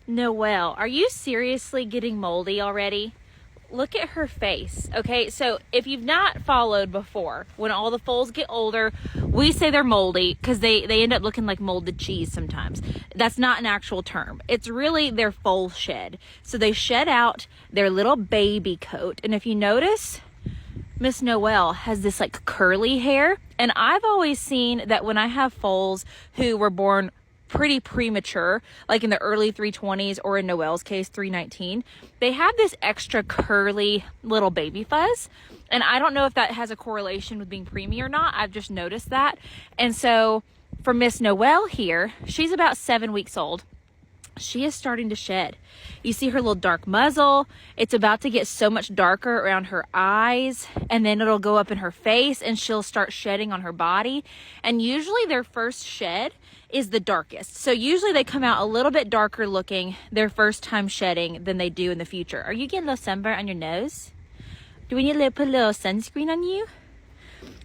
Noelle, are you seriously getting moldy already? Look at her face. Okay, so if you've not followed before, when all the foals get older, we say they're moldy because they end up looking like molded cheese sometimes. That's not an actual term. It's really their foal shed. So they shed out their little baby coat. And if you notice, Miss Noelle has this like curly hair. And I've always seen that when I have foals who were born pretty premature, like in the early 320s, or in Noelle's case 319, they have this extra curly little baby fuzz, and I don't know if that has a correlation with being preemie or not. I've just noticed that. And so for Miss Noelle here, she's about 7 weeks old. She is starting to shed. You see her little dark muzzle. It's about to get so much darker around her eyes, and then it'll go up in her face, and she'll start shedding on her body. And usually their first shed is the darkest. So usually they come out a little bit darker looking their first time shedding than they do in the future. Are you getting a little sunburn on your nose? Do we need to put a little sunscreen on you?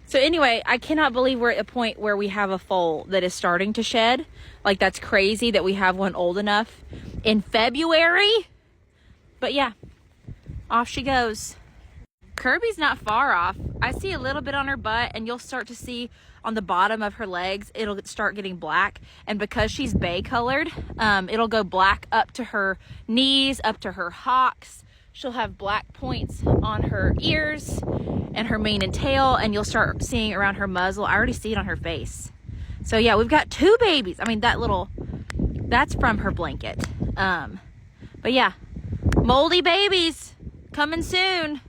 So anyway, I cannot believe we're at a point where we have a foal that is starting to shed. Like, that's crazy that we have one old enough in February. But yeah, off she goes. Kirby's not far off. I see a little bit on her butt, and you'll start to see on the bottom of her legs, it'll start getting black. And because she's bay colored, it'll go black up to her knees, up to her hocks. She'll have black points on her ears and her mane and tail, and you'll start seeing around her muzzle. I already see it on her face. So yeah, we've got 2 babies. I mean, that's from her blanket. But yeah, moldy babies coming soon.